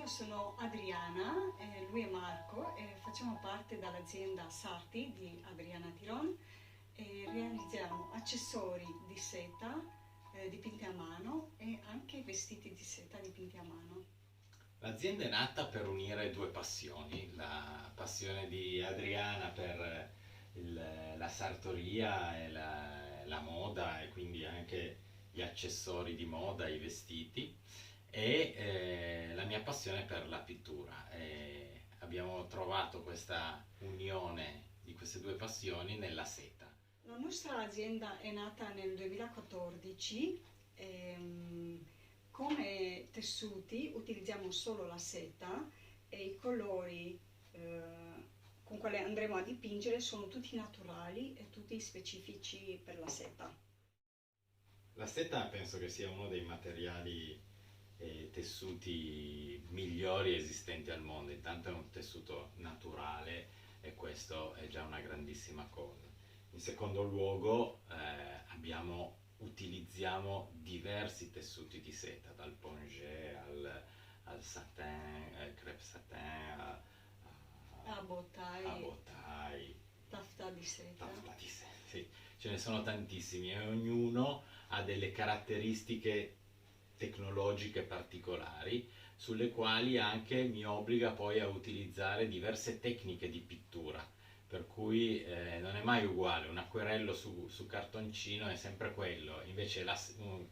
io sono Adriana, lui è Marco e facciamo parte dall'azienda Sarti di Adriana Tiron e realizziamo accessori di seta dipinti a mano e anche vestiti di seta dipinti a mano. L'azienda è nata per unire due passioni, la passione di Adriana per la sartoria e la moda e quindi anche gli accessori di moda, i vestiti, e la mia passione per la pittura. E abbiamo trovato questa unione di queste due passioni nella seta. La nostra azienda è nata nel 2014. Come tessuti utilizziamo solo la seta e i colori con quali andremo a dipingere sono tutti naturali e tutti specifici per la seta. La seta penso che sia uno dei materiali e tessuti migliori esistenti al mondo. Intanto è un tessuto naturale e questo è già una grandissima cosa. In secondo luogo utilizziamo diversi tessuti di seta, dal pongé al satin, crepe satin, a Abbotai, botai, taffetà di seta. taffetà di seta, sì. Ce ne sono tantissimi e ognuno ha delle caratteristiche tecnologiche particolari sulle quali anche mi obbliga poi a utilizzare diverse tecniche di pittura, per cui non è mai uguale. Un acquerello su cartoncino è sempre quello, invece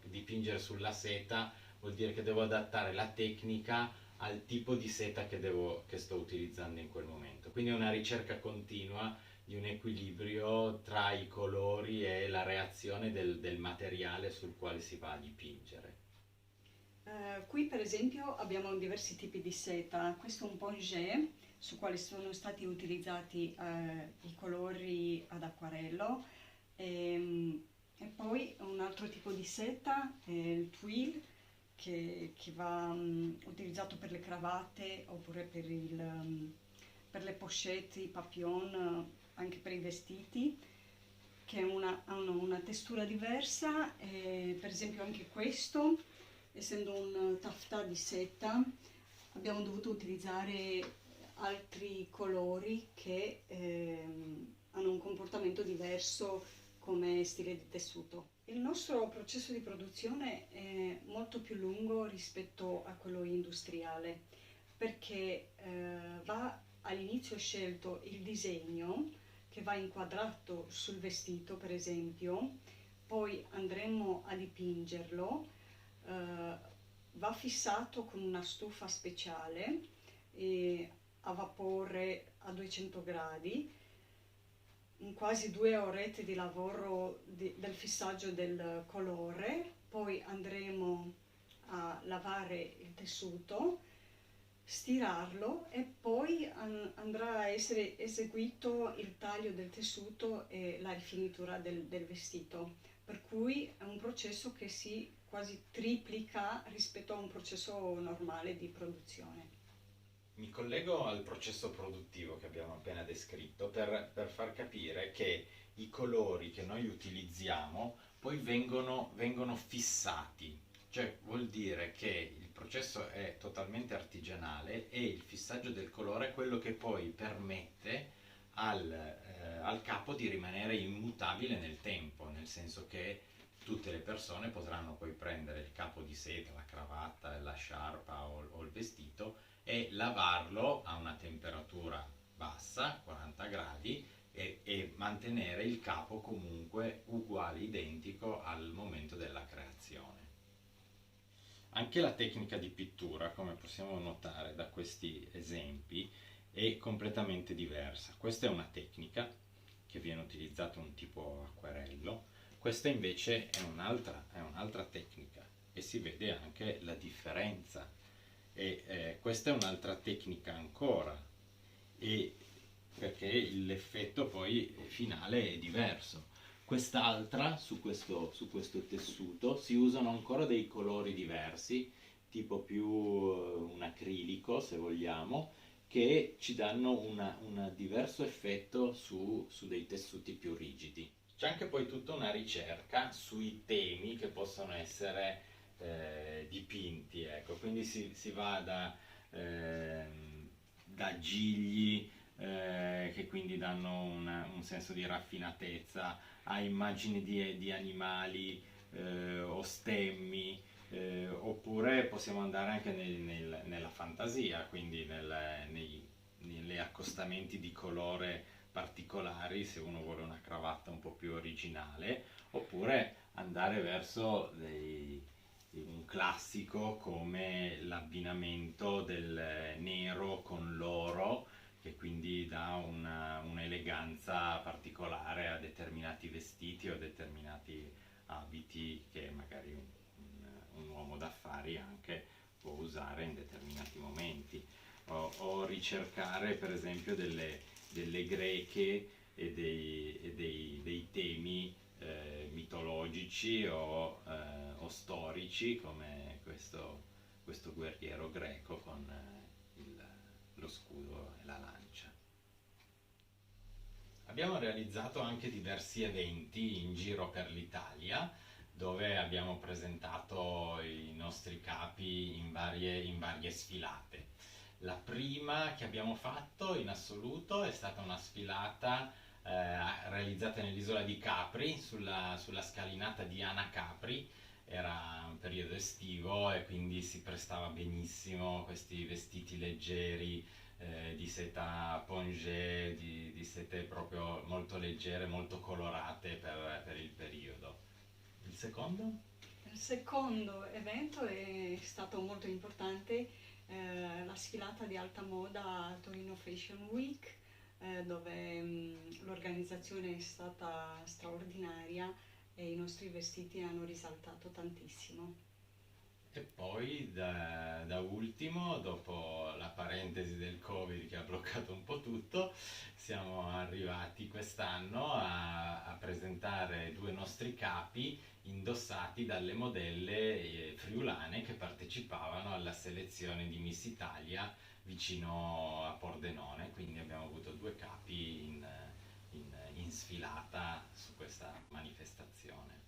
dipingere sulla seta vuol dire che devo adattare la tecnica al tipo di seta che sto utilizzando in quel momento. Quindi è una ricerca continua di un equilibrio tra i colori e la reazione del materiale sul quale si va a dipingere. Qui per esempio abbiamo diversi tipi di seta. Questo è un pongé su quale sono stati utilizzati i colori ad acquarello e poi un altro tipo di seta è il twill che va utilizzato per le cravatte oppure per le pochette, i papillon, anche per i vestiti, che hanno una textura diversa. Per esempio anche questo, essendo un taffetà di seta, abbiamo dovuto utilizzare altri colori che hanno un comportamento diverso come stile di tessuto. Il nostro processo di produzione è molto più lungo rispetto a quello industriale perché va all'inizio scelto il disegno che va inquadrato sul vestito, per esempio, poi andremo a dipingerlo, va fissato con una stufa speciale a vapore a 200 gradi, in quasi 2 orette di lavoro del fissaggio del colore, poi andremo a lavare il tessuto, stirarlo e poi andrà a essere eseguito il taglio del tessuto e la rifinitura del vestito, per cui è un processo che si quasi triplica rispetto a un processo normale di produzione. Mi collego al processo produttivo che abbiamo appena descritto per far capire che i colori che noi utilizziamo poi vengono fissati, cioè vuol dire che il processo è totalmente artigianale e il fissaggio del colore è quello che poi permette al capo di rimanere immutabile nel tempo, nel senso che tutte le persone potranno poi prendere il capo di seta, la cravatta, la sciarpa o il vestito e lavarlo a una temperatura bassa, 40 gradi, e mantenere il capo comunque uguale, identico al momento della creazione. Anche la tecnica di pittura, come possiamo notare da questi esempi, è completamente diversa. Questa è una tecnica che viene utilizzata un tipo acquerello, questa invece è un'altra tecnica e si vede anche la differenza. E questa è un'altra tecnica ancora, e perché l'effetto poi finale è diverso. Quest'altra, su questo tessuto, si usano ancora dei colori diversi, tipo più un acrilico se vogliamo, che ci danno un diverso effetto su dei tessuti più rigidi. C'è anche poi tutta una ricerca sui temi che possono essere dipinti, ecco. Quindi si va da gigli che quindi danno un senso di raffinatezza, a immagini di animali o stemmi, oppure possiamo andare anche nella fantasia, quindi negli accostamenti di colore particolari, se uno vuole una cravatta un po' più originale, oppure andare verso un classico come l'abbinamento del nero con l'oro, che quindi dà un'eleganza particolare a determinati vestiti o determinati abiti che magari un uomo d'affari anche può usare in determinati momenti. O ricercare per esempio delle greche dei temi mitologici o storici, come questo guerriero greco con lo scudo e la lancia. Abbiamo realizzato anche diversi eventi in giro per l'Italia, dove abbiamo presentato i nostri capi in varie sfilate. La prima che abbiamo fatto in assoluto è stata una sfilata realizzata nell'isola di Capri, sulla scalinata di Ana Capri. Era un periodo estivo e quindi si prestava benissimo questi vestiti leggeri, di seta pongé, di sete proprio molto leggere, molto colorate per il periodo. Il secondo? Il secondo evento è stato molto importante, la sfilata di alta moda a Torino Fashion Week, dove l'organizzazione è stata straordinaria e i nostri vestiti hanno risaltato tantissimo. E poi da ultimo, dopo la parentesi del Covid che ha bloccato un po' tutto, siamo arrivati quest'anno a presentare due nostri capi indossati dalle modelle friulane che partecipavano alla selezione di Miss Italia vicino a Pordenone. Quindi abbiamo avuto due capi in sfilata su questa manifestazione.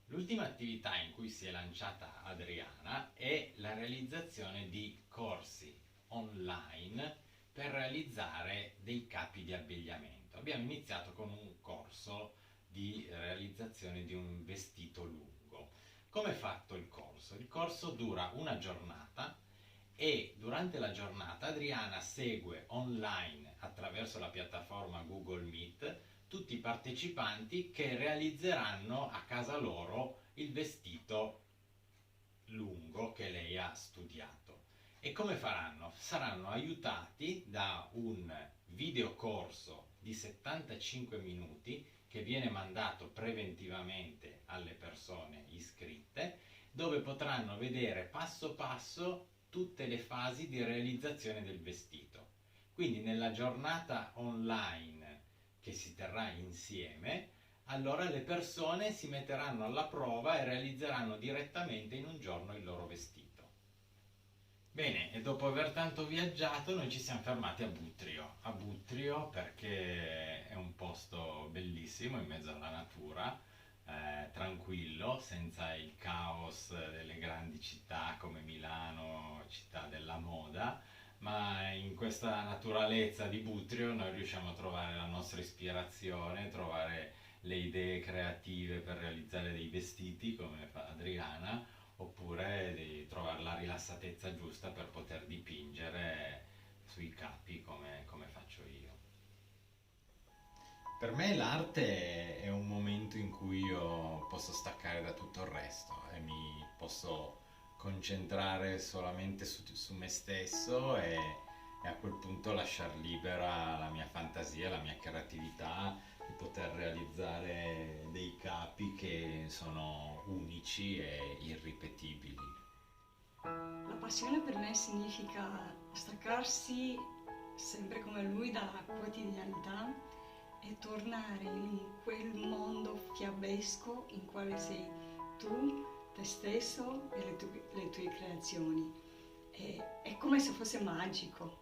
L'ultima attività in cui si è lanciata Adriana è la realizzazione di corsi online per realizzare dei capi di abbigliamento. Abbiamo iniziato con un corso di realizzazione di un vestito lungo. Come è fatto il corso? Il corso dura una giornata e durante la giornata Adriana segue online attraverso la piattaforma Google Meet tutti i partecipanti che realizzeranno a casa loro il vestito lungo che lei ha studiato. E come faranno? Saranno aiutati da un videocorso di 75 minuti che viene mandato preventivamente alle persone iscritte, dove potranno vedere passo passo tutte le fasi di realizzazione del vestito. Quindi nella giornata online che si terrà insieme, allora le persone si metteranno alla prova e realizzeranno direttamente in un giorno il loro vestito. Bene, e dopo aver tanto viaggiato noi ci siamo fermati a Butrio perché è un posto bellissimo in mezzo alla natura, tranquillo, senza il caos delle grandi città come Milano, città della moda, ma in questa naturalezza di Butrio noi riusciamo a trovare la nostra ispirazione, trovare le idee creative per realizzare dei vestiti come fa Adriana, oppure di trovare la rilassatezza giusta per poter dipingere sui capi come faccio io. Per me l'arte è un momento in cui io posso staccare da tutto il resto e mi posso concentrare solamente su me stesso e a quel punto lasciar libera la mia fantasia, la mia creatività di poter realizzare dei capi che sono unici e irripetibili. La passione per me significa staccarsi sempre come lui dalla quotidianità e tornare in quel mondo fiabesco in quale sei tu, te stesso e le tue creazioni. È come se fosse magico.